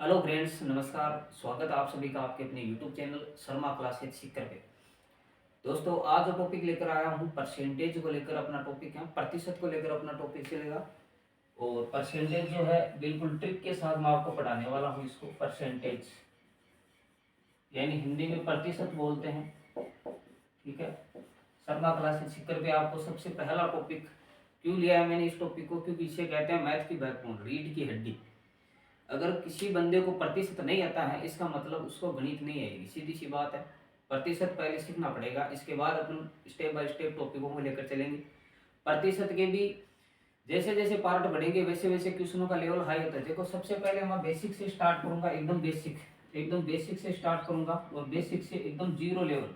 Hello friends, नमस्कार। स्वागत है आप सभी का आपके अपने YouTube channel Sharma classes Sikar पे। दोस्तों, आज जो टॉपिक लेकर आया हूँ परसेंटेज को लेकर अपना टॉपिक है, प्रतिशत को लेकर अपना टॉपिक चलेगा। और परसेंटेज जो है बिल्कुल ट्रिक के साथ मैं आपको पढ़ाने वाला हूँ। इसको परसेंटेज यानी हिंदी में प्रतिशत बोलते हैं। ठीक है, शर्मा क्लासेस सीकर पे आपको सबसे पहला टॉपिक क्यों लिया है मैंने इस टॉपिक को, क्योंकि इसे कहते हैं मैथ की बैकबोन, रीढ़ की हड्डी। अगर किसी बंदे को प्रतिशत नहीं आता है, इसका मतलब उसको गणित नहीं आएगी, सीधी सी बात है। प्रतिशत पहले सीखना पड़ेगा, इसके बाद अपन स्टेप बाय स्टेप टॉपिकों को लेकर चलेंगे। प्रतिशत के भी जैसे जैसे पार्ट बढ़ेंगे वैसे वैसे क्वेश्चनों का लेवल हाई होता है। देखो, सबसे पहले मैं बेसिक से स्टार्ट करूंगा, एकदम बेसिक से स्टार्ट करूंगा। और बेसिक से एकदम जीरो लेवल,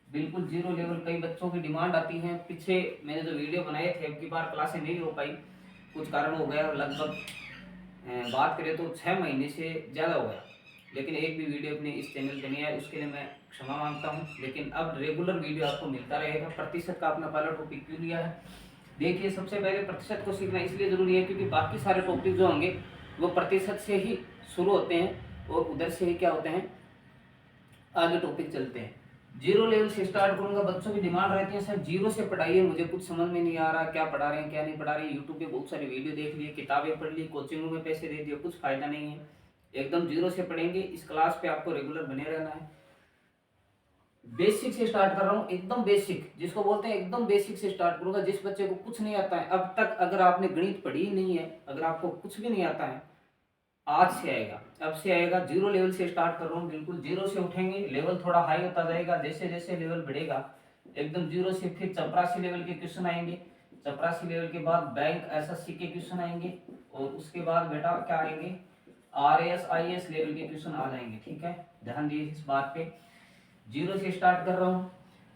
बिल्कुल जीरो लेवल। कई बच्चों की डिमांड आती है, पीछे मैंने जो वीडियो बनाए थे, अब की बार क्लासें नहीं हो पाई, कुछ कारण हो गया। लगभग बात करें तो 6 महीने से ज़्यादा हो गया, लेकिन एक भी वीडियो अपने इस चैनल पे नहीं आया, उसके लिए मैं क्षमा मांगता हूँ। लेकिन अब रेगुलर वीडियो आपको मिलता रहेगा। प्रतिशत का अपना पहला टॉपिक क्यों लिया है, देखिए, सबसे पहले प्रतिशत को सीखना इसलिए ज़रूरी है क्योंकि बाकी सारे टॉपिक जो होंगे वो प्रतिशत से ही शुरू होते हैं और उधर से ही क्या होते हैं, आगे टॉपिक चलते हैं। जीरो लेवल से स्टार्ट करूंगा। बच्चों की डिमांड रहती है, सर जीरो से पढ़ाइए, मुझे कुछ समझ में नहीं आ रहा, क्या पढ़ा रहे हैं क्या नहीं पढ़ा रहे हैं। यूट्यूब पे बहुत सारी वीडियो देख लिए, किताबें पढ़ ली, कोचिंगों में पैसे दे दिए, कुछ फायदा नहीं है। एकदम जीरो से पढ़ेंगे। इस क्लास पे आपको रेगुलर बने रहना है। बेसिक से स्टार्ट कर रहा हूँ, एकदम बेसिक जिसको बोलते हैं, एकदम बेसिक से स्टार्ट करूंगा। जिस बच्चे को कुछ नहीं आता है अब तक, अगर आपने गणित पढ़ी ही नहीं है, अगर आपको कुछ भी नहीं आता है, आज से आएगा, अब से आएगा। जीरो लेवल से स्टार्ट कर रहा हूँ, बिल्कुल जीरो से उठेंगे, लेवल थोड़ा हाई होता जाएगा जैसे जैसे लेवल बढ़ेगा। एकदम जीरो से फिर चपरासी लेवल के क्वेश्चन आएंगे, चपरासी लेवल के बाद बैंक एसएससी के क्वेश्चन आएंगे, और उसके बाद बेटा क्या आएंगे, आरएएस आईएएस लेवल के क्वेश्चन आ जाएंगे। ठीक है, ध्यान दीजिए इस बात पे। जीरो से स्टार्ट कर रहा हूँ,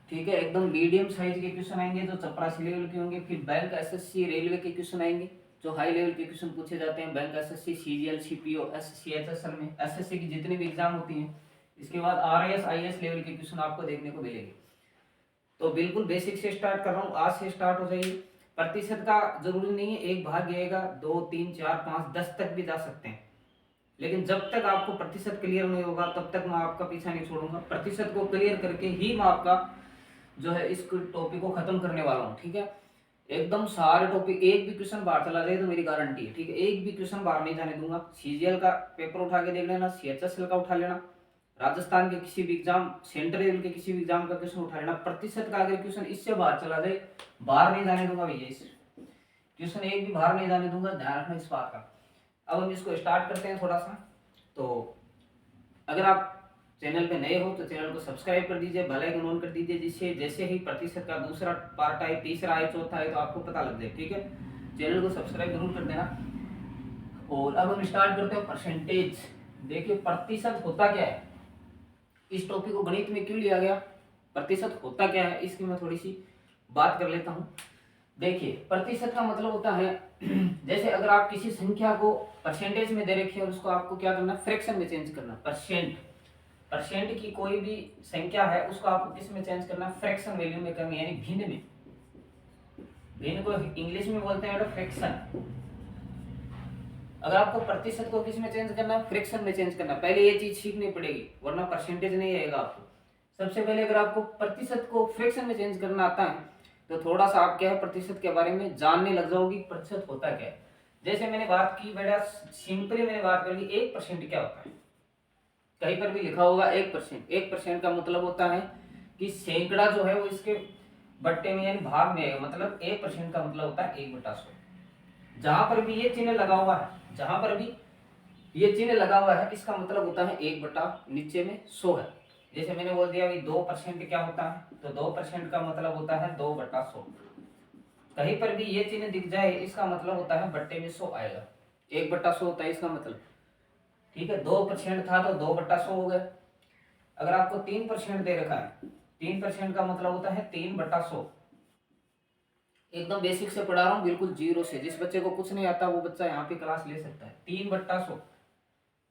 ठीक है। एकदम मीडियम साइज के क्वेश्चन आएंगे जो चपरासी लेवल के होंगे। फिर बैंक एसएससी रेलवे के क्वेश्चन आएंगे जो हाई लेवल के क्वेश्चन पूछे जाते हैं, bank SSC CGL CPO SSC HSL में, एसएससी की जितनी भी एग्जाम होती हैं। इसके बाद आरएएस आईएएस लेवल के क्वेश्चन आपको देखने को मिलेंगे। तो बिल्कुल बेसिक से स्टार्ट कर रहा हूँ, आज से स्टार्ट हो जाइए। प्रतिशत का जरूरी नहीं है एक भाग जाएगा, 2 3 4 5 10 तक भी जा सकते हैं, लेकिन जब तक आपको प्रतिशत क्लियर नहीं होगा तब तक मैं आपका पीछा नहीं छोड़ूंगा। प्रतिशत को क्लियर करके ही मैं आपका जो है इस टॉपिक को खत्म करने वाला हूँ। ठीक है, एकदम सारे टॉपिक, एक भी क्वेश्चन बाहर चला जाए तो मेरी गारंटी है, ठीक है, एक भी क्वेश्चन बाहर नहीं जाने दूंगा। सीजीएल का पेपर उठा के देख लेना, सीएचएसएल का उठा लेना, राजस्थान के किसी भी एग्जाम, सेंट्रल लेवल के किसी भी एग्जाम का क्वेश्चन उठा लेना। प्रतिशत का अगर क्वेश्चन इससे बाहर चला जाए, बाहर नहीं जाने दूंगा भैया, इस क्वेश्चन एक भी बाहर नहीं जाने दूंगा, ध्यान रखना इस बात का। अब हम इसको स्टार्ट करते हैं थोड़ा सा। तो अगर आप चैनल पे नए हो तो चैनल को सब्सक्राइब कर दीजिए, बेल आइकन ऑन कर दीजिए, जिससे जैसे ही प्रतिशत का दूसरा पार्ट आए, तीसरा आए, चौथा आए तो आपको पता लग जाए। ठीक है, चैनल को सब्सक्राइब जरूर कर देना। और अब हम स्टार्ट करते हैं परसेंटेज। देखिए, प्रतिशत होता क्या है, इस टॉपिक को गणित में क्यों लिया गया, प्रतिशत होता क्या है, इसकी मैं थोड़ी सी बात कर लेता हूँ। देखिए, प्रतिशत का मतलब होता है जैसे अगर आप किसी संख्या को परसेंटेज में दे रखी है और उसको आपको क्या करना, फ्रैक्शन में चेंज करना। परसेंट की कोई भी संख्या है उसको आपको किस में चेंज करना, फ्रैक्शन वैल्यू में करनी, यानी भिन्न में। भिन्न को इंग्लिश में बोलते हैं फ्रैक्शन। अगर आपको प्रतिशत को किस में चेंज करना, फ्रैक्शन में चेंज करना, पहले ये चीज सीखनी पड़ेगी वरना परसेंटेज नहीं आएगा आपको। सबसे पहले अगर आपको प्रतिशत को फ्रैक्शन में चेंज करना आता है तो थोड़ा सा आप क्या है प्रतिशत के बारे में जानने लग जाओगी, प्रतिशत होता क्या है। जैसे मैंने बात की बेटा, सिंपली मैंने बात कर ली, 1% क्या होता है, कहीं पर भी लिखा होगा 1%। 1% का मतलब होता है कि सैकड़ा जो है वो इसके बट्टे में यानी भाग में आएगा, मतलब 1% का मतलब होता है 1/100। जहां पर भी ये चिन्ह लगा हुआ है, जहां पर भी ये चिन्ह लगा हुआ है, इसका मतलब होता है 1 बटा नीचे में 100 है। जैसे मैंने बोल दिया 2% क्या होता है, तो 2% का मतलब होता है 2/100। कहीं पर भी ये चिन्ह दिख जाए इसका मतलब होता है बट्टे में 100 आएगा, 1/100 होता है इसका मतलब। ठीक है, 2% था तो 2/100 हो गया। अगर आपको 3% दे रखा है, 3% का मतलब होता है 3/100। एकदम बेसिक से पढ़ा रहा हूँ, बिल्कुल जीरो से। जिस बच्चे को कुछ नहीं आता वो बच्चा यहाँ पे क्लास ले सकता है। 3/100,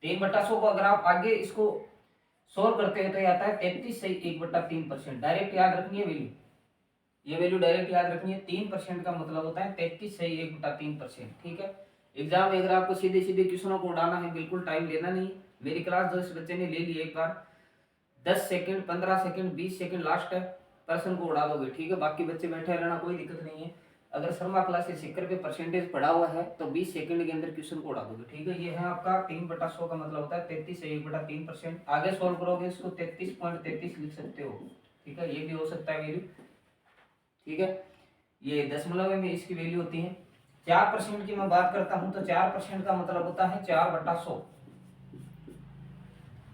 3/100 को अगर आप आगे इसको सोल्व करते हो तो ये आता है 33 सही 1/3%। डायरेक्ट याद रखनी है वैल्यू, ये वैल्यू डायरेक्ट याद रखनी है। 3% का मतलब होता है 33 सही 1/3%। ठीक है, एग्जाम में अगर आपको सीधे सीधे क्वेश्चनों को उड़ाना है, बिल्कुल टाइम लेना नहीं। मेरी क्लास जो इस बच्चे ने ले ली एक बार 10 सेकंड 15 सेकंड 20 सेकंड लास्ट है, पर्सन को उड़ा दोगे, ठीक है। बाकी बच्चे बैठे रहना, कोई दिक्कत नहीं है। अगर शर्मा क्लासेस सीकर पे परसेंटेज पड़ा हुआ है तो 20 सेकंड के अंदर क्वेश्चन को उड़ा दोगे, ठीक है। ये है आपका 3/100 का मतलब होता है 33 से 1/3%। आगे सोल्व करोगे इसको 33.33 लिख सकते हो, ठीक है। ये भी हो सकता है वैल्यू, ठीक है। ये दशमलव में इसकी वैल्यू होती है। 4% की मैं बात करता हूं तो 4% का मतलब होता है 4/100,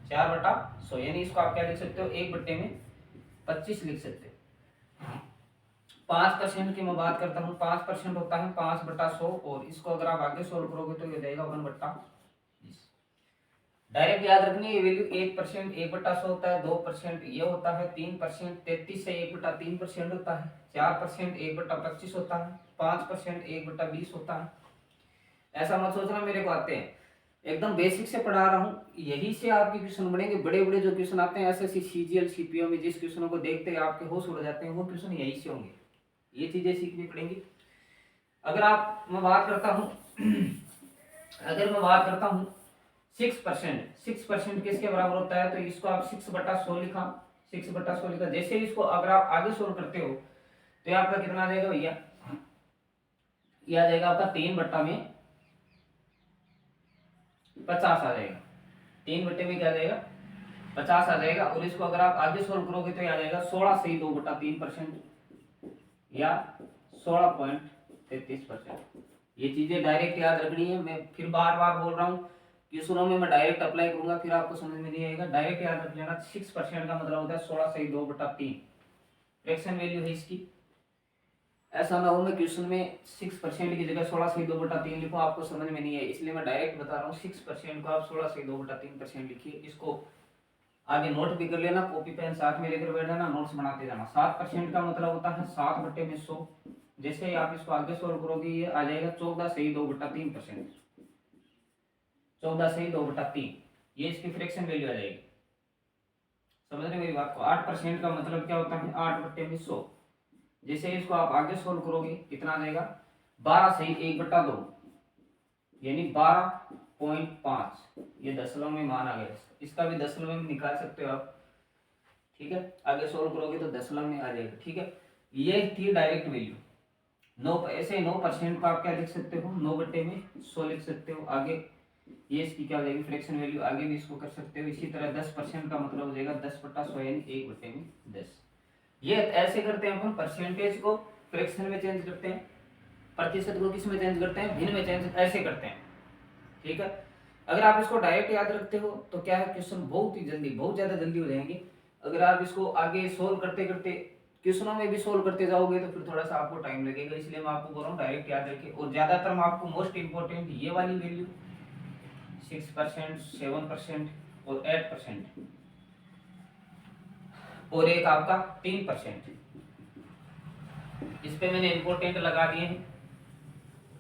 4/100, यानी इसको आप क्या लिख सकते हो 1/25 लिख सकते हो। 5% की मैं बात करता हूँ, 5% होता है 5/100, और इसको अगर आप आगे सोल्व करोगे तो ये जाएगा 1/20। डायरेक्ट याद रखनी है वैल्यू। 1% 1/100 होता है, 2% ये होता है, 3% 33 से 1/3% होता है, 4% 1/25 होता है, 5% 1/20 होता है। ऐसा मत सोचना मेरे को आते हैं, एकदम बेसिक से पढ़ा रहा हूँ, यही से आपके क्वेश्चन बनेंगे। बड़े बड़े जो क्वेश्चन आते हैं एसएससी सीजीएल सीपीओ में, जिस क्वेश्चनों को देखते हैं आपके होश उड़ जाते हैं, वो क्वेश्चन यही से होंगे। ये चीजें सीखनी पड़ेंगी। अगर आप मैं बात करता हूँ अगर मैं बात करता हूँ 6% किसके बराबर होता है, तो इसको आप 6/100 लिखा, 6/100 लिखा। जैसे इसको अगर आप आगे सोल्व करते हो तो आपका कितना आ जाएगा भैया, ये आ जाएगा आपका 3/50 आ जाएगा। 3 में क्या आ जाएगा 50 आ जाएगा। और इसको अगर आप आगे सोल्व करोगे तो ये आ जाएगा 16 से 2/3% या 16.33%। ये चीजें डायरेक्ट याद रखनी है। मैं फिर बार बार बोल रहा हूँ, क्वेश्चनों में मैं डायरेक्ट अप्लाई करूंगा, फिर आपको समझ में नहीं आएगा। डायरेक्ट याद रख लेना। 6% का मतलब होता है 16 से 2/3, फ्रैक्शन वैल्यू है इसकी। ऐसा ना हो मैं क्वेश्चन में 6% की जगह 16 से 2/3 लिखूं, आपको समझ में नहीं है, इसलिए मैं डायरेक्ट बता रहा हूँ 6% को आप 16 से 2/3% लिखिए। इसको आगे नोट भी कर लेना, कॉपी पेन साथ में लेकर बैठ जाना, नोट्स बनाते जाना। 7% का मतलब होता है 7/100। जैसे ही आप इसको आगे सोल्व करोगे ये आ जाएगा 14 से 2/3%, 14 से 2/3, ये इसकी फ्रैक्शन वैल्यू आ जाएगी। समझ रहे मेरी बात को। 8% का मतलब क्या होता है 8/100। जैसे इसको आप आगे सोल्व करोगे कितना आ जाएगा 12 से 1/2, यानी 12.5। ये दशमलव में मान आ गया, इसका भी दशमलव में निकाल सकते हो आप, ठीक है। आगे सोल्व करोगे तो दशमलव में आ जाएगा, ठीक है। ये थी डायरेक्ट वैल्यू। 9 ऐसे 9% का आप क्या लिख सकते हो 9/100 लिख सकते हो। आगे ये इसकी क्या हो जाएगी फ्रैक्शन वैल्यू, आगे भी इसको कर सकते हो। इसी तरह 10% का मतलब हो जाएगा 10/100 यानी 1/10। ये ऐसे करते हैं अपन, परसेंटेज को फ्रैक्शन में चेंज करते हैं, प्रतिशत को किस में चेंज करते हैं भिन्न में चेंज, ऐसे करते हैं, ठीक है। अगर आप इसको डायरेक्ट याद रखते हो तो क्या है क्वेश्चन बहुत ही जल्दी, बहुत ज्यादा जल्दी हो जाएंगे। अगर आप इसको आगे सोल्व करते करते क्वेश्चनों में भी सोल्व करते जाओगे तो फिर थोड़ा सा आपको टाइम लगेगा, इसलिए मैं आपको बोल रहा हूँ डायरेक्ट याद रखिए। और ज्यादातर मैं आपको मोस्ट इंपॉर्टेंट ये वाली वैल्यू 6%, 7% और 8%, और एक आपका 3%, इस पे मैंने इंपॉर्टेंट लगा दिए हैं।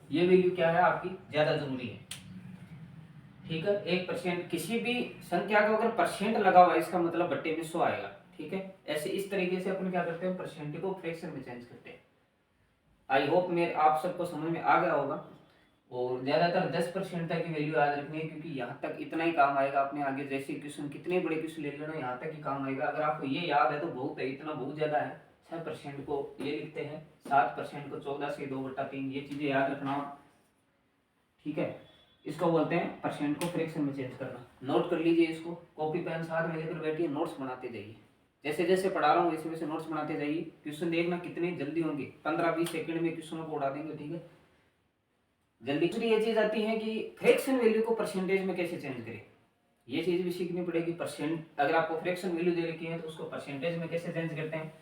ये वैल्यू क्या है आपकी ज्यादा जरूरी है, ठीक है। 1% किसी भी संख्या का अगर परसेंट लगा हुआ है इसका मतलब बट्टे में 100 आएगा, ठीक है। ऐसे इस तरीके से अपन क्या करते हैं परसेंट को फ्रैक्शन में चेंज करते हैं। आई होप मेरे आप सबको समझ में आ गया होगा। और ज्यादातर 10% तक की वैल्यू याद रखनी है, क्योंकि यहाँ तक इतना ही काम आएगा अपने आगे। जैसे क्वेश्चन कितने बड़े क्वेश्चन ले लेना यहाँ तक ही काम आएगा। अगर आपको ये याद है तो बहुत है, इतना बहुत ज्यादा है। 6% को ये लिखते हैं, 7% को 14 से 2/3, ये चीजें याद रखना, ठीक है। इसको बोलते हैं परसेंट को फ्रैक्शन में चेंज करना। नोट कर लीजिए इसको, कॉपी पेन साथ में लेकर बैठिए, नोट्स बनाते जाइए। जैसे जैसे पढ़ा रहा हूँ वैसे वैसे नोट्स बनाते जाइए। क्वेश्चन देखना कितने जल्दी होंगे, 15-20 सेकंड में क्वेश्चनों को उड़ा देंगे, ठीक है जल्दी। दूसरी ये चीज आती है कि फ्रैक्शन वैल्यू को परसेंटेज में कैसे चेंज करें, ये चीज भी सीखनी पड़ेगी। परसेंट अगर आपको फ्रैक्शन वैल्यू दे रखी है तो उसको परसेंटेज में कैसे चेंज करते हैं।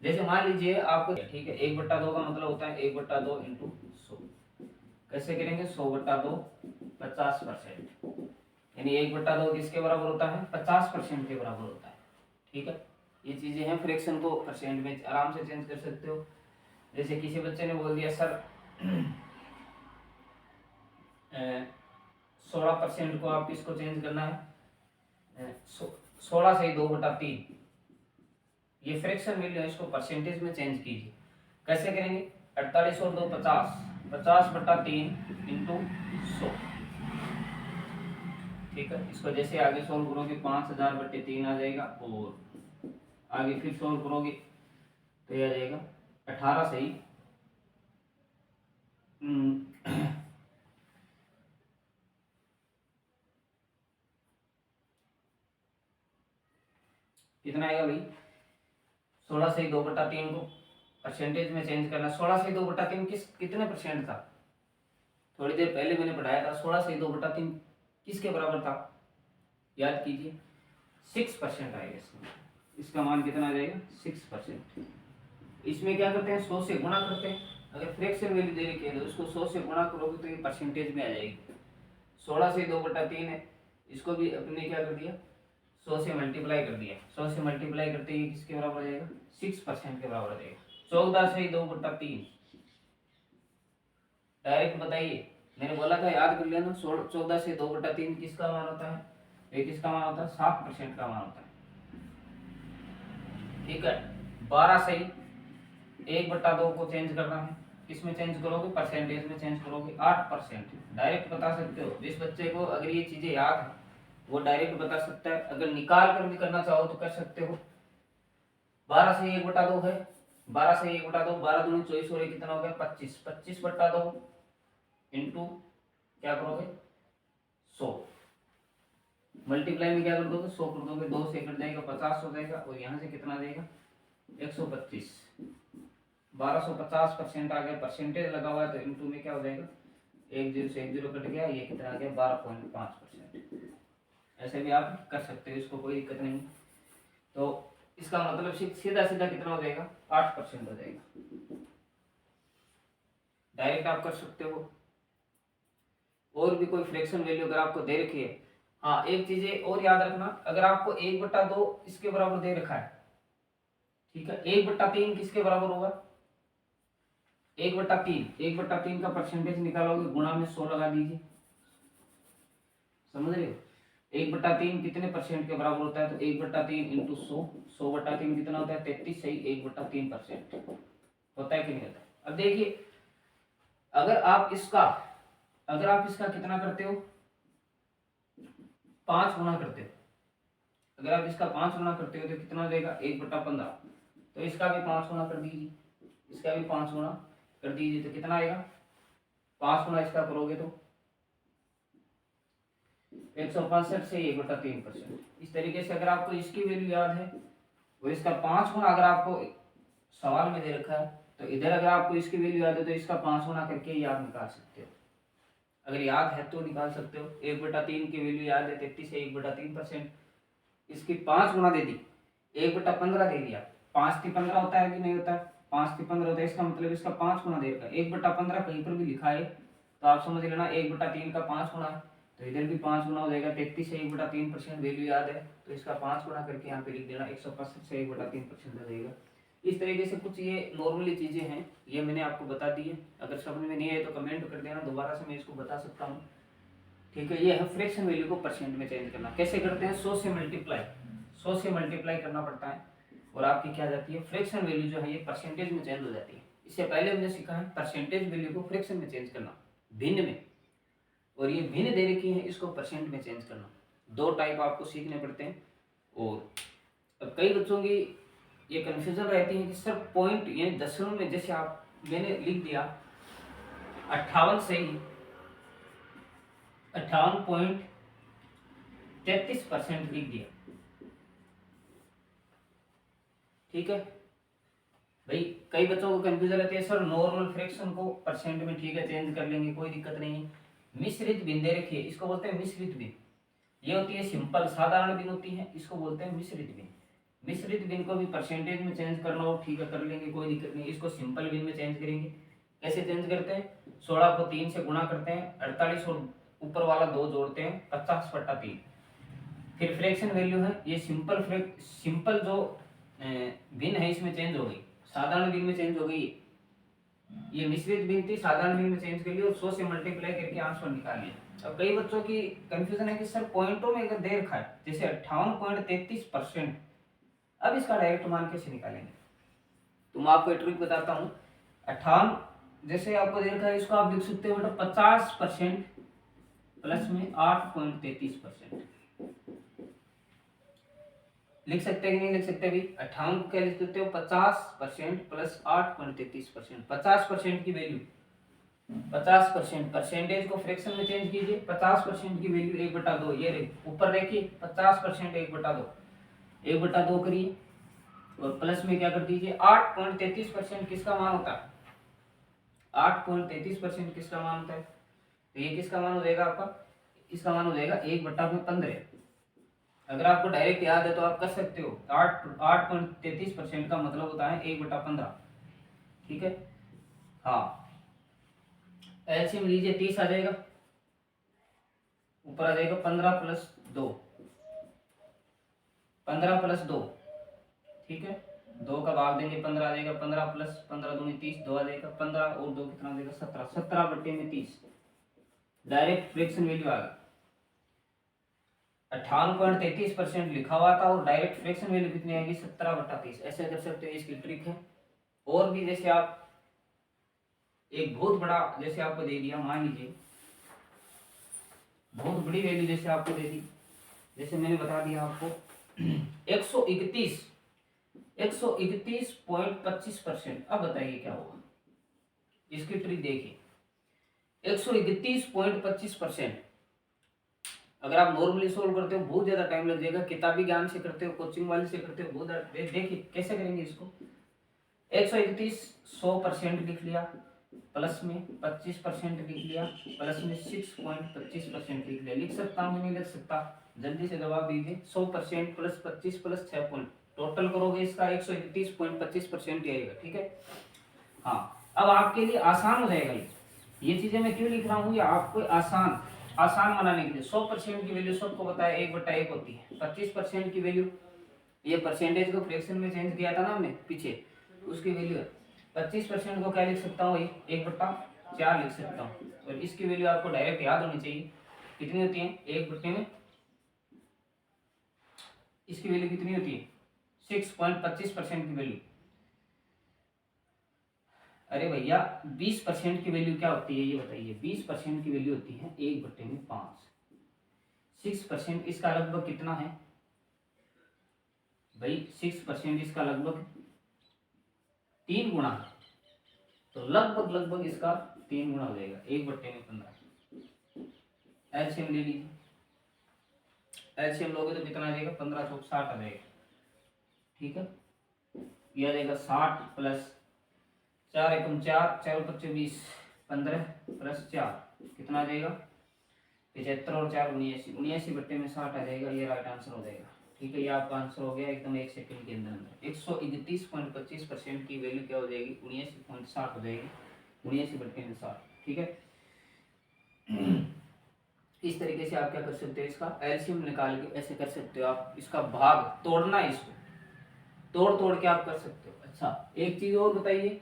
जैसे मान लीजिए आपको, ठीक है 1/2 का मतलब होता है 1/2 इंटू 100। कैसे करेंगे 100/2 50%, यानी 1/2 किसके बराबर होता है 50% के बराबर होता है, ठीक है। ये चीजें हैं, फ्रैक्शन को परसेंट में आराम से चेंज कर सकते हो। जैसे किसी बच्चे ने बोल दिया सर 16% को आप किसको चेंज करना है 16 से 2/3, ये फ्रैक्शन वैल्यू है, इसको परसेंटेज में चेंज कीजिए। कैसे करेंगे 48 और 2 50, 50/3 इंटू 100। ठीक है, इसको जैसे आगे सोल्व करोगे 5000/3 आ जाएगा, और आगे फिर सोल्व करोगे तो ये आ जाएगा 18 सही कितना आएगा भाई, 16/2/3 को परसेंटेज में चेंज करना। 16/2/3 कितने परसेंट था, थोड़ी देर पहले मैंने पढ़ाया था। 16/2/3 किसके बराबर था, याद कीजिए, 6% आएगा इसमें। इसका मान कितना आ जाएगा, 6%। इसमें क्या करते हैं, 100 से गुणा करते हैं। अगर फ्रैक्शन वैल्यू दे रखी है तो उसको 100 से गुणा करोगे तो ये परसेंटेज में आ जाएगी। 16/2/3 है, इसको भी अपने क्या कर दिया, 100 से मल्टीप्लाई कर दिया। 100 से मल्टीप्लाई करते ही किसके बराबर आ जाएगा, 6% के बराबर आ जाएगा। 14/2/3 डायरेक्ट बताइए, मैंने बोला था याद कर लेना। 14/2/3 किसका मान होता है, ये किसका मान होता है, 7% का मान होता है। ठीक है, 12/1/2 को चेंज करना है, किसमें चेंज करोगे, परसेंटेज में चेंज करोगे। 8% डायरेक्ट बता सकते हो। जिस बच्चे को अगर ये चीजें याद है वो डायरेक्ट बता सकता है, अगर निकाल कर भी करना चाहो तो कर सकते हो। 12/1/2 है, 12/1/2, 12 दूनी 24 और कितना हो गया 25, 25/2 इंटू क्या करोगे 100, मल्टीप्लाई में क्या कर दोगे 100 कर दोगे, 2 से कट जाएगा 50 हो जाएगा, और यहाँ से कितना आ जाएगा 125। 1250% आ गया, परसेंटेज लगा हुआ है तो इंटू में क्या हो जाएगा, 1 0 से 1 0 कट गया, ये कितना आ गया 12.5%। ऐसे भी आप कर सकते हो, इसको कोई दिक्कत नहीं। तो इसका मतलब सीधा सीधा कितना हो जाएगा, 8% हो जाएगा। डायरेक्ट आप कर सकते हो। और भी कोई फ्रैक्शन वैल्यू अगर आपको दे रखी है, हाँ एक चीज और याद रखना, अगर आपको 1/2 इसके बराबर दे रखा है, ठीक है, 1/3 किसके बराबर होगा, 1/3 का परसेंटेज निकालोगे, गुणा में 100 लगा दीजिए, समझ रहे हो। 1/3 कितने परसेंट के बराबर होता है, तो 1/3 इंटू 100, 100/3 कितना होता है 33, सही 1/3% होता है कि नहीं होता। अब देखिए, अगर आप इसका कितना करते हो, 5 गुना करते हो, अगर आप इसका 5 गुना करते हो तो कितना हो जाएगा 1/15, तो इसका भी 5 गुना कर दीजिए, इसका भी 5 गुना कर दीजिए, तो कितना आएगा, 5 गुना इसका करोगे तो 165 से 1/3%। इस तरीके से अगर आपको इसकी वैल्यू याद है, वो इसका 5 गुना अगर आपको सवाल में दे रखा है, तो इधर अगर आपको इसकी वैल्यू याद है तो इसका 5 गुना करके याद निकाल सकते हो। अगर याद है तो निकाल सकते हो। 1/3 की वैल्यू याद है 33 से 1/3%, इसकी 5 गुना दे दी, 1/15 दे दिया, 5×3=15 होता है कि नहीं होता है, 5×3=15 होता है, इसका मतलब इसका 5 गुना दे रखा है। 1/15 कहीं पर भी लिखा है तो आप समझ लेना 1/3 का 5 गुना है, तो इधर भी 5 गुना हो जाएगा। 33 से 1/3% वैल्यू याद है तो इसका 5 गुना करके यहाँ पे लिख देना, 165 से 1/3% हो जाएगा। इस तरीके से कुछ ये नॉर्मली चीजें हैं, ये मैंने आपको बता दी है। अगर समझ में नहीं आए तो कमेंट कर देना, दोबारा से मैं इसको बता सकता हूँ। ठीक है, ये है फ्रैक्शन वैल्यू को परसेंट में चेंज करना। कैसे करते हैं, 100 से मल्टीप्लाई करना पड़ता है, और आपकी क्या जाती है फ्रैक्शन वैल्यू जो है ये परसेंटेज में चेंज हो जाती है। इससे पहले हमने सीखा है परसेंटेज वैल्यू को फ्रैक्शन में चेंज करना, भिन्न में, और ये भिन्न दे रखी है इसको परसेंट में चेंज करना। 2 टाइप आपको सीखने पड़ते हैं। और अब कई बच्चों की ये कंफ्यूजन रहती है कि सर पॉइंट यानी दशमलव में, जैसे आप मैंने लिख दिया 58 से ही 58.33% लिख दिया, ठीक है भाई। कई बच्चों को कंफ्यूजन रहती है, सर नॉर्मल फ्रैक्शन को परसेंट में ठीक है चेंज कर लेंगे, कोई दिक्कत नहीं है। मिश्रित भिन्न दे रखिए, इसको बोलते हैं मिश्रित भिन्न। ये होती है सिंपल साधारण भिन्न होती है, इसको बोलते हैं मिश्रित भिन्न। मिश्रित भिन्न को भी परसेंटेज में चेंज करना हो ठीक है कर लेंगे, कोई दिक्कत नहीं। इसको सिंपल भिन्न में चेंज करेंगे। कैसे चेंज करते हैं, 16 को 3 से गुणा करते हैं, 48 और ऊपर वाला 2 जोड़ते हैं, 50/3। फिर फ्रैक्शन वैल्यू है ये सिंपल जो भिन्न है इसमें चेंज हो गई, साधारण भिन्न में चेंज हो गई। ये मिश्रित भिन्न थी, साधारण भिन्न में चेंज कर ली और 100 से मल्टीप्लाई करके आंसर निकाल लिया। अब कई बच्चों की कंफ्यूजन है कि सर पॉइंटों में अगर दे रखा है जैसे 58.33%, अब इसका डायरेक्ट मान कैसे निकालेंगे। तो मैं आपको एक ट्रिक बताता हूँ। जैसे आपको दे रखा है, इसको आप लिख सकते हो बेटा 50% प्लस में 8.33%। लिख सकते हैं कि नहीं लिख सकते? अभी 58 को क्या लिख सकते हो? 50% प्लस 8.33%। 50% की वैल्यू 50%, परसेंटेज को फ्रैक्शन में चेंज कीजिए। 50% की वैल्यू 1/2, ये रही ऊपर देखिए 50% 1/2, 1/2 करिए और प्लस में क्या कर दीजिए 8.33% किसका मान होता है? 8.33% किसका मान होता है? तो ये किसका मान हो जाएगा आपका? इसका मान हो जाएगा 1/15। अगर आपको डायरेक्ट याद है तो आप कर सकते हो। 8.33% का मतलब होता है 1/15। ठीक है, हाँ। एलसीएम लीजिए 30 आ जाएगा, ऊपर आ जाएगा 15 प्लस 2, 15 प्लस 2। ठीक है, 2 का भाग देंगे 15 आ जाएगा, 15 प्लस 15 दूनी 30, 2 आ जाएगा 15 और 2 कितना आ जाएगा 17, 17/30। डायरेक्ट फ्रैक्शन वैल्यू आ गई। 58.33% लिखा हुआ था और डायरेक्ट फ्रैक्शन वैल्यू कितनी आएगी? 17/30। ऐसे कर सकते हो, इसकी ट्रिक है। और भी जैसे आप एक बहुत बड़ा जैसे आपको दे दिया, मान लीजिए बहुत बड़ी वैल्यू जैसे आपको दे दी, जैसे मैंने बता दिया आपको 131.25%। अब बताइए क्या होगा? इसकी ट्रिक देखिए, 131.25%। अगर आप नॉर्मली सोल्व करते हो बहुत ज्यादा टाइम लग जाएगा, किताबी ज्ञान से करते हो, कोचिंग वाले से करते हो, बहुत देखिए कैसे करेंगे इसको। 131 100% लिख लिया, प्लस में 25% लिख लिया, प्लस में 6.25% लिख लिया। लिख सकता हूँ नहीं लिख सकता? जल्दी से जवाब दीजिए। 100% प्लस 25 प्लस 6 पॉइंट, टोटल करोगे इसका 131.25% ही आएगा। ठीक है, हाँ। अब आपके लिए आसान हो जाएगा ये चीजें मैं क्यों लिख रहा हूँ, ये आपको आसान बनाने के लिए। 100% की वैल्यू सबको बताया 1/1 होती है। 25% की वैल्यू, ये परसेंटेज को फ्रैक्शन में चेंज किया था ना हमने पीछे, उसकी वैल्यू है। 25% को क्या लिख सकता हूँ? 1/4 लिख सकता हूँ। और इसकी वैल्यू आपको डायरेक्ट याद होनी चाहिए, कितनी होती है? 1/, में इसकी वैल्यू कितनी होती है? 6.25% की वैल्यू। अरे भैया 20% की वैल्यू क्या होती है ये बताइए? 20% की वैल्यू होती है 1/5। 6% इसका लगभग कितना है भाई? 6% इसका लगभग 3 गुना है, तो लगभग इसका 3 गुना हो जाएगा 1/15। एलसीएम ले लीजिए, एलसीएम लोगे तो कितना आ जाएगा? 15 चौक 60 आ जाएगा। ठीक है, यह आ जाएगा 60 प्लस 4 एकम 4, 4 25 20, 15 प्लस 4 कितना आ जाएगा? 75 और 4 79, 79/60 आ जाएगा। ये राइट आंसर हो जाएगा। ठीक है, ये आपका आंसर हो गया एकदम 1 सेकंड के अंदर। 131.25% की वैल्यू क्या हो जाएगी? 79.60 हो जाएगी। 79/60। ठीक है, इस तरीके से आप क्या कर सकते हो? इसका एलसीएम निकाल के ऐसे कर सकते हो आप। इसका भाग तोड़ना है, इसको तोड़ के आप कर सकते हो। अच्छा, एक चीज और बताइए,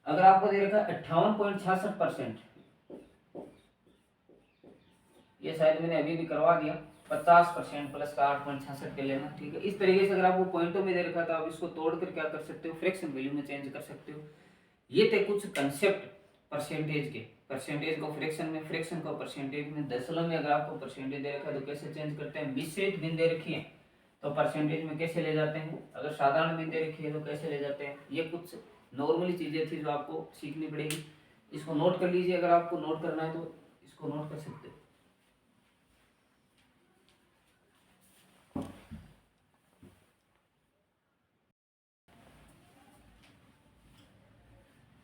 अगर आपको दे रखा है 58.66%, ये शायद मैंने अभी भी करवा दिया, 50% प्लस का 8.66 के लेना। ठीक है, इस तरीके से अगर आपको पॉइंटों में दे रखा था, आप इसको तोड़कर क्या कर सकते हो? फ्रैक्शन वैल्यू में चेंज कर सकते हो। ये थे कुछ कंसेप्ट परसेंटेज के। परसेंटेज को फ्रैक्शन में, फ्रैक्शन को परसेंटेज में। दशमलव में अगर आपको परसेंटेज दे रखा है तो कैसे चेंज करते हैं? मिससेट बिन दे रखी है तो परसेंटेज में कैसे ले जाते हैं? अगर साधारण बिन दे रखी है तो कैसे ले जाते हैं? ये कुछ नॉर्मली चीजें थी जो आपको सीखनी पड़ेगी। इसको नोट कर लीजिए, अगर आपको नोट करना है तो इसको नोट कर सकते हो।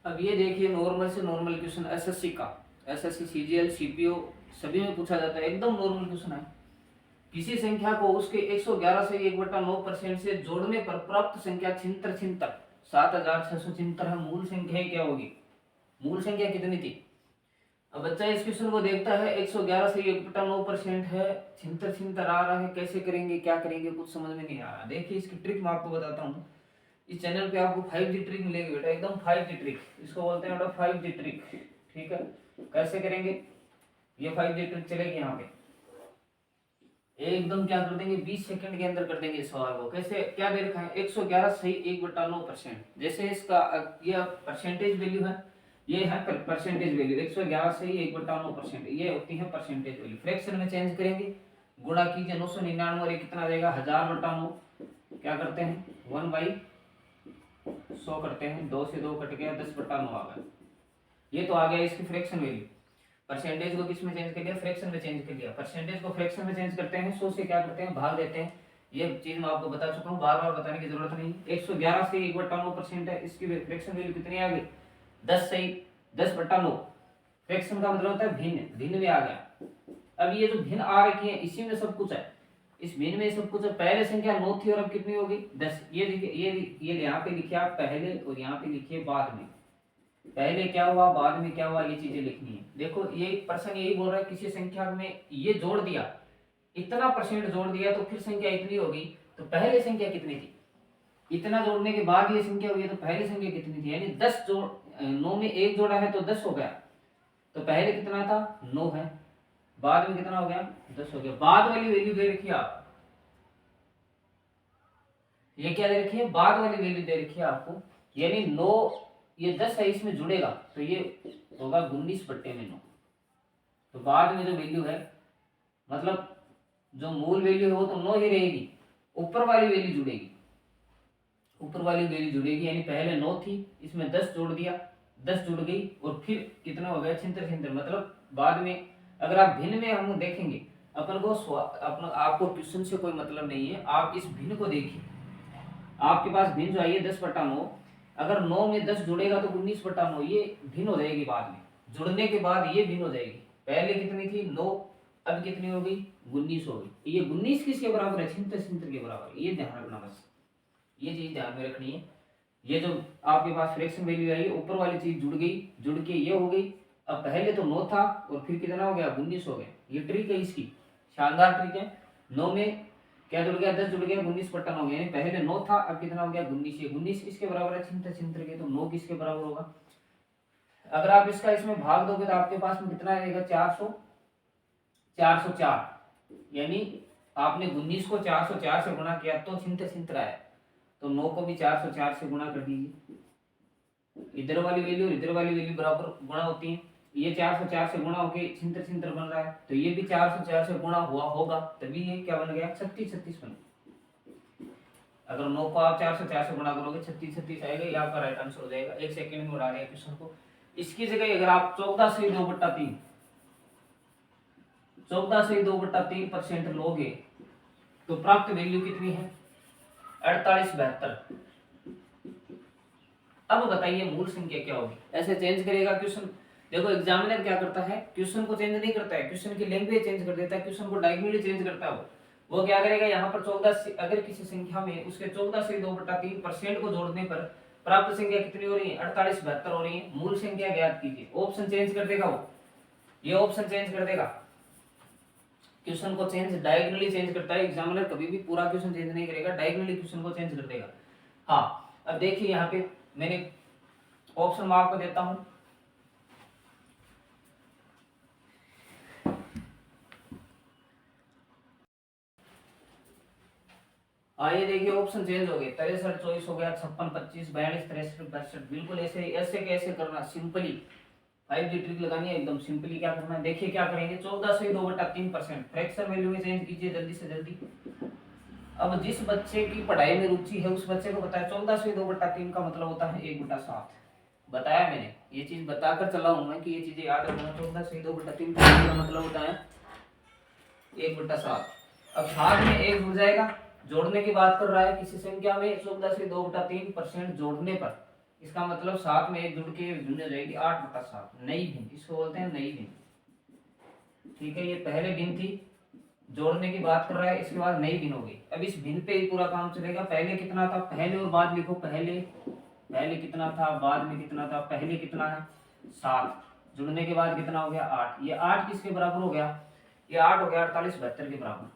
अब ये देखिए नॉर्मल से नॉर्मल क्वेश्चन एसएससी का, एसएससी सीजीएल सीपीओ सभी में पूछा जाता है। एकदम नॉर्मल क्वेश्चन है। किसी संख्या को उसके 111 से 1/9% से जोड़ने पर प्राप्त संख्या छिहत्तर 7676 है। मूल संख्या क्या होगी? मूल संख्या कितनी थी? अब बच्चा इस क्वेश्चन को देखता है, 111 से 1/9% है, छिहत्तर आ रहा है, कैसे करेंगे क्या करेंगे कुछ समझ में नहीं आ रहा। देखिए इसकी ट्रिक मैं आपको बताता हूँ। इस चैनल पे आपको 5G ट्रिक मिलेगी बेटा, एकदम 5G ट्रिक, इसको बोलते हैं बेटा 5G ट्रिक। ठीक है, कैसे करेंगे? ये 5G ट्रिक चलेगी यहाँ पे, एकदम क्या कर देंगे 20 सेकंड के अंदर कर देंगे इस सवाल को। कैसे? क्या दे रखा है? 111 सही 1/9%। जैसे इसका ये परसेंटेज वैल्यू है, ये है परसेंटेज वैल्यू, 111 से ही 1/9%, ये होती है परसेंटेज वैल्यू। फ्रैक्शन में चेंज करेंगे, गुणा कीजिए 999 और ये कितना आ जाएगा 1000/9, क्या करते हैं 1/100 करते हैं, 2 से 2 कट गया, 10/9 आ गया। ये तो आ गया इसकी फ्रैक्शन वैल्यू। परसेंटेज को किस में चेंज कर लिया, फ्रैक्शन में चेंज कर लिया। परसेंटेज को फ्रैक्शन में चेंज करते हैं, 100 से क्या करते हैं भाग देते हैं। ये चीज मैं आपको बता चुका हूँ, बार बार बताने की जरूरत नहीं। 111 से 1/9% है, इसकी फ्रैक्शन वैल्यू कितनी आ गई 10 से 10/9। फ्रैक्शन का मतलब होता है भिन्न, भिन्न में आ गया। अब ये जो भिन्न आ रखी है इसी में सब कुछ है, इस भिन्न में सब कुछ है। पहले संख्या 9 थी और अब कितनी होगी 10। ये देखिए, ये यहाँ पे लिखिए आप पहले और यहाँ पे लिखिए बाद में। पहले क्या हुआ बाद में क्या हुआ, ये चीजें लिखनी है। देखो ये प्रश्न यही बोल रहा है, किसी संख्या में ये जोड़ दिया, इतना परसेंट जोड़ दिया तो फिर संख्या इतनी होगी, तो पहले संख्या कितनी थी, इतना जोड़ने के बाद ये संख्या हुई तो पहले संख्या कितनी थी, यानी 10 जोड़ 9 में 1 जोड़ा है तो 10 हो गया। तो पहले कितना था 9 है, बाद में कितना हो गया 10 हो गया। बाद वाली वैल्यू दे रखी है आप, ये क्या दे रखी है बाद वाली वैल्यू दे रखी है आपको, यानी 9 ये 10 है इसमें जुड़ेगा तो ये होगा 19/9। तो बाद में जो वैल्यू है मतलब जो मूल वैल्यू है वो तो 9 ही रहेगी, ऊपर वाली वैल्यू जुड़ेगी, ऊपर वाली वैल्यू जुड़ेगी। यानी पहले 9 थी, इसमें 10 जोड़ दिया, 10 जुड़ गई और फिर कितना हो गया छिंतर, मतलब बाद में। अगर आप भिन्न में हम देखेंगे, अपन को अपना आपको ट्यूशन से कोई मतलब नहीं है, आप इस भिन्न को देखिए। आपके पास भिन्न जो आई है 10/9, अगर 9 में 10 जुड़ेगा तो 19/9, ये भिन्न हो जाएगी बाद में, जुड़ने के बाद ये भिन्न हो जाएगी। पहले कितनी थी 9, अब कितनी हो गई 19 हो गई। ये 19 किसके बराबर है छिंतर के बराबर, ये ध्यान रखना बस, ये चीज ध्यान में रखनी है। ये जो आपके पास फ्रैक्शन वैल्यू आई, ऊपर वाली चीज जुड़ गई, जुड़ के ये हो गई। अब पहले तो 9 था और फिर कितना हो गया 19 हो गया। ये ट्रिक है इसकी, शानदार ट्रिक है। 9 में क्या जुड़ गया 10 जुड़ गया 19/9 हो गया, यानी पहले 9 था अब कितना हो गया 19। ये 19 किसके बराबर है छिंतर के, तो 9 किसके बराबर होगा। अगर आप इसका इसमें भाग दोगे तो आपके पास में कितना आएगा 404, यानी आपने 19 को 404 से गुणा किया तो छिंतर आया, तो 9 को भी 404 से गुणा कर दीजिए। इधर वाली वैल्यू और इधर वाली वैल्यू बराबर गुणा होती है, ये 404 से गुणा होके छिंतर बन रहा है, तो ये भी 404 से गुणा हुआ होगा, तभी ये क्या बन गया 36 बन। अगर 9 को आप 404 से गुणा करोगे 36 आएगा, ये आपका राइट आंसर हो जाएगा। 1 सेकंड में उड़ा रहे हैं क्वेश्चन को। इसकी जगह अगर आप 14 से 2/3% लोगे तो प्राप्त वैल्यू कितनी है 4872। अब बताइए मूल संख्या क्या होगी, ऐसे चेंज करेगा क्वेश्चन। देखो एग्जामिनर क्या करता है, क्वेश्चन को चेंज नहीं करता है, क्वेश्चन की लैंग्वेज चेंज कर देता है, क्वेश्चन को डायगोनली चेंज करता है। वो क्या करेगा यहाँ पर 14 से, अगर किसी संख्या में उसके 14 से 2/3% को जोड़ने पर प्राप्त संख्या कितनी हो रही है 4872 हो रही है। मूल संख्या ज्ञात कीजिए, ऑप्शन चेंज कर देगा वो, ये ऑप्शन चेंज कर देगा। क्वेश्चन को चेंज डायगोनली चेंज करता है एग्जामिनर, कभी भी पूरा क्वेश्चन चेंज नहीं करेगा, डायगोनली क्वेश्चन को चेंज कर देगा। हाँ अब देखिए यहाँ पे मैंने ऑप्शन में आपको देता हूं, आइए देखिए ऑप्शन चेंज हो गए, 63 24 हो गया, 56 25 42 63 62। बिल्कुल ऐसे ऐसे कैसे करना, सिंपली 5G ट्रिक लगानी है एकदम सिंपली। क्या करना है देखिए क्या करेंगे, 14 से 2/3% फ्रैक्शन वैल्यू में चेंज कीजिए जल्दी से जल्दी। अब जिस बच्चे की पढ़ाई में रुचि है उस बच्चे को बताया 14 से 2/3 का मतलब होता है 1/7। बताया मैंने, ये चीज बताकर चला हूं मैं कि ये चीजें याद रखना। 14 से 2/3 का मतलब होता है 1/7। अब साथ में 1 जुड़ जाएगा, जोड़ने की बात कर रहा है किसी संख्या में 14 से 2/3% जोड़ने पर, इसका मतलब साथ में 1 जुड़ के भिन्न हो जाएगी 8/7, नई भिन्न, इसको बोलते हैं नई भिन्न। ठीक है, ये पहले भिन्न थी, जोड़ने की बात कर रहा है, इसके बाद नई भिन्न हो गई। अब इस भिन्न पे ही पूरा काम चलेगा। पहले कितना था, पहले और बाद लिखो, पहले कितना था, बाद में कितना था। पहले कितना है 7, जुड़ने के बाद कितना हो गया 8। ये 8 किसके बराबर हो गया, ये 8 हो गया 4872 के बराबर।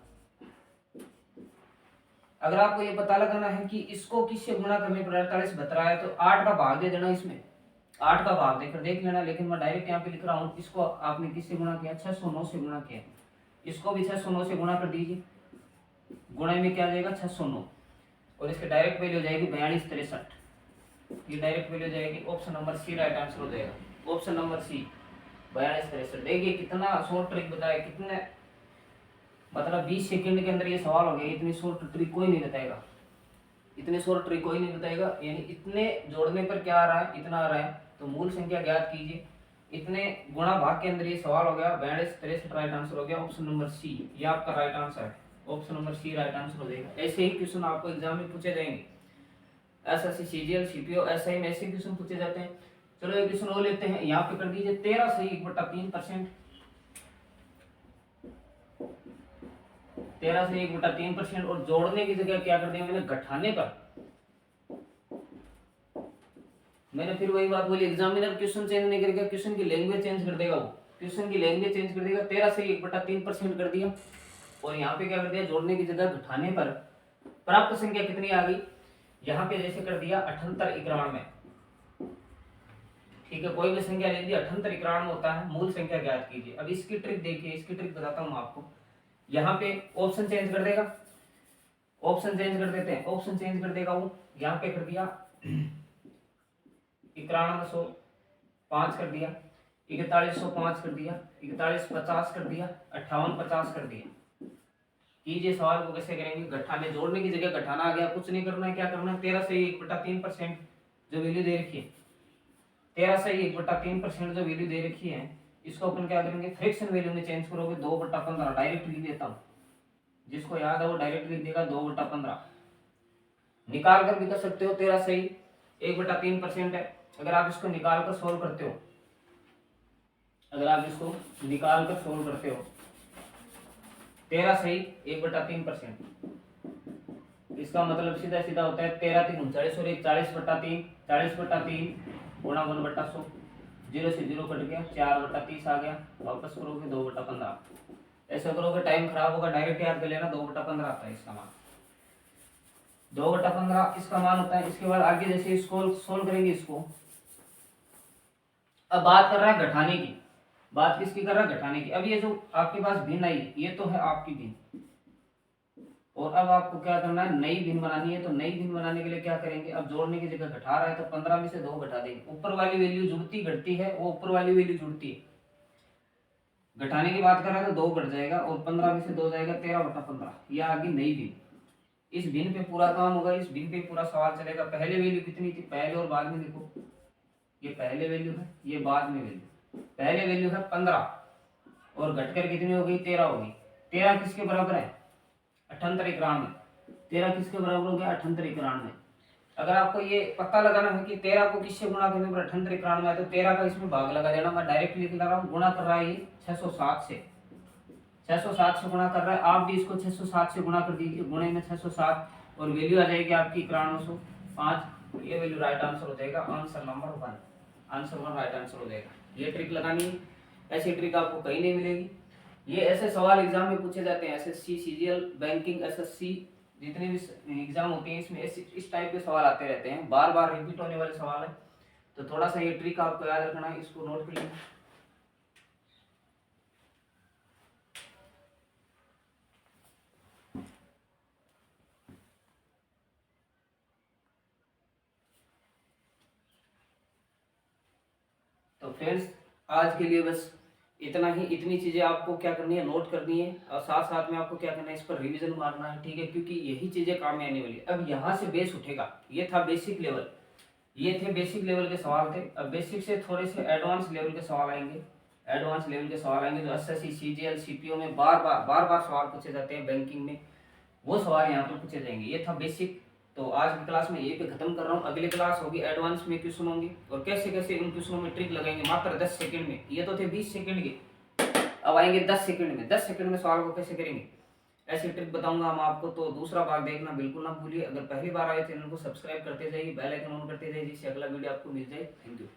अगर आपको ये पता लगाना है कि इसको किससे गुणा करने पर 4872 आया, तो 8 का भाग दे देना, इसमें 8 का भाग देकर देख लेना। लेकिन मैं डायरेक्ट यहाँ पे लिख रहा हूँ, इसको आपने किससे गुणा किया 609 से गुणा किया, इसको भी 609 से गुणा कर दीजिए। गुणे में क्या जाएगा 609 और इसके डायरेक्ट वैल्यू हो जाएगी 42 63, ये डायरेक्ट वैल्यू हो जाएगी। Option number C right answer हो जाएगा। Option number C 42 63। देखिए कितना शॉर्ट ट्रिक बताया, कितने मतलब 20 सेकंड के अंदर ये सवाल हो गया। इतनी शॉर्ट ट्रिक कोई नहीं बताएगा, इतनी शॉर्ट ट्रिक कोई नहीं बताएगा। यानी इतने जोड़ने पर क्या आ रहा है, इतना आ रहा है, तो मूल संख्या ज्ञात कीजिए। इतने गुणा भाग के अंदर ये सवाल हो गया। 42 63 राइट आंसर हो गया, ऑप्शन नंबर सी ये आपका राइट आंसर है। Option number C right answer हो जाएगा। ऐसे ही क्वेश्चन आपको एग्जाम में पूछे जाएंगे, एसएससी सीजीएल सीपीओ एसआई में ऐसे क्वेश्चन पूछे जाते हैं। चलो एक क्वेश्चन और लेते हैं, यहाँ पे कर दीजिए 13 सही 1/3%। 13 से 1/3%। और जोड़ने की जगह क्या कर दिया मैंने, घटाने पर। मैंने फिर वही बात बोली, एग्जामिनर क्वेश्चन चेंज नहीं करेगा, क्वेश्चन की लैंग्वेज चेंज कर देगा। वो क्वेश्चन की लैंग्वेज चेंज कर देगा। 13 से 1/3% कर दिया, और यहाँ पे क्या कर दिया, जोड़ने की जगह घटाने पर प्राप्त संख्या कितनी आ गई। यहाँ पे जैसे कर दिया 78 91। ठीक है, कोई भी संख्या ले लीजिए, 78 91 होता है। मूल संख्या ज्ञात कीजिए। अब इसकी ट्रिक देखिए, इसकी ट्रिक बताता हूँ आपको। यहाँ पे ऑप्शन चेंज कर देगा, ऑप्शन चेंज कर देते हैं, ऑप्शन चेंज कर देगा वो। यहाँ पे कर दिया 9105 कर दिया, 4105 कर दिया, 4150 कर दिया, 5850 कर दिया। कीजिए सवाल को कैसे करेंगे, घटाने जोड़ने की जगह घटाना आ गया, कुछ नहीं करना है। क्या करना है, 13 से 1/3% जो वैल्यू दे रखी है, 13 से 1/3% जो वैल्यू दे रखी है, इसको अपन क्या करेंगे, फ्रैक्शन वैल्यू में चेंज करोगे। 2/15 डायरेक्ट लिख देता हूँ, जिसको याद है वो डायरेक्ट लिख देगा 2/15। निकाल कर भी कर सकते हो, 13 से 1/3% है। अगर आप इसको निकाल कर सोल्व करते हो, अगर आप इसको निकाल कर सोल्व करते हो, 13 सही 1/3%, इसका मतलब सीधा सीधा होता है 13 3 39 और 40/3, 40/3 गुणा 1/100, 0 से 0 कट गया, 4/30 आ गया। वापस करोगे 2/15। ऐसा करोगे टाइम खराब होगा, डायरेक्ट याद कर लेना 2/15 आता है इसका मान। 2/15 इसका मान होता है। इसके बाद आगे जैसे इसको सोल्व करेंगे इसको। अब बात कर रहा है घटाने की, बात किसकी कर रहा है, घटाने की। अब ये जो आपके पास भिन्न आई है, ये तो है आपकी भिन्न, और अब आपको क्या करना है, नई भिन्न बनानी है। तो नई भिन्न बनाने के लिए क्या करेंगे, अब जोड़ने की जगह घटा रहा है, तो 15 में से 2 घटा देंगे। ऊपर वाली वैल्यू जुड़ती घटती है, वो ऊपर वाली वैल्यू जुड़ती है। घटाने की बात कर रहा है तो 2 घट जाएगा, और 15 में से 2 जाएगा, 13/15। ये आ गई नई भिन्न। इस भिन्न पे पूरा काम होगा, इस भिन्न पे पूरा सवाल चलेगा। पहले वैल्यू कितनी थी, पहले और बाद में देखो, ये पहले वैल्यू है, ये बाद में वैल्यू। पहले वैल्यू है 15, और घटकर कितनी हो गई, 13 हो गई। 13 किसके बराबर है, 78 91। 13 किसके बराबर हो गया, 78 91। अगर आपको ये पता लगाना है कि 13 को किससे गुणा करने पर 78 91 है, तो 13 का इसमें भाग लगा देना। मैं डायरेक्ट लिख रहा हूँ, गुणा कर रहा है ये 607 से, 607 से गुणा कर रहा है। आप भी इसको 607 से गुणा कर दीजिए, गुणे में 607, और वैल्यू आ जाएगी आपकी 9105। ये वैल्यू राइट आंसर हो जाएगा, answer number 1, answer 1 right answer हो जाएगा। ये ट्रिक लगानी है, ऐसी ट्रिक आपको कहीं नहीं मिलेगी। ये ऐसे सवाल एग्जाम में पूछे जाते हैं, एसएससी सीजीएल बैंकिंग एसएससी जितने भी एग्जाम होते हैं, इसमें इस टाइप के सवाल आते रहते हैं, बार बार रिपीट होने वाले सवाल है। तो थोड़ा सा ये ट्रिक आपको याद रखना है, इसको नोट कर लीजिए। तो फ्रेंड्स आज के लिए बस इतना ही, इतनी चीजें आपको क्या करनी है, नोट करनी है, और साथ साथ में आपको क्या करना है, इस पर रिवीजन मारना है। ठीक है, क्योंकि यही चीजें काम में आने वाली है। अब यहाँ से बेस उठेगा, ये था बेसिक लेवल, ये थे बेसिक लेवल के सवाल थे। अब बेसिक से थोड़े से एडवांस लेवल के सवाल आएंगे, एडवांस लेवल के सवाल आएंगे जो एसएससी सीजीएल सीपीओ में बार बार सवाल पूछे जाते हैं, बैंकिंग में वो सवाल यहाँ पर पूछे जाएंगे। ये था बेसिक। तो आज की क्लास में यही पे खत्म कर रहा हूँ। अगली क्लास होगी एडवांस में क्वेश्चन होंगे, और कैसे कैसे उन क्वेश्चनों में ट्रिक लगाएंगे मात्र 10 सेकंड में। ये तो थे 20 सेकंड के, अब आएंगे 10 सेकंड में। 10 सेकंड में सवाल को कैसे करेंगे, ऐसी ट्रिक बताऊंगा हम आपको। तो दूसरा भाग देखना बिल्कुल ना भूलिए। अगर पहली बार आए चैनल को सब्सक्राइब करते जाइए, बेल आइकन ऑन करते जाइए, जिससे अगला वीडियो आपको मिल जाए। Thank you.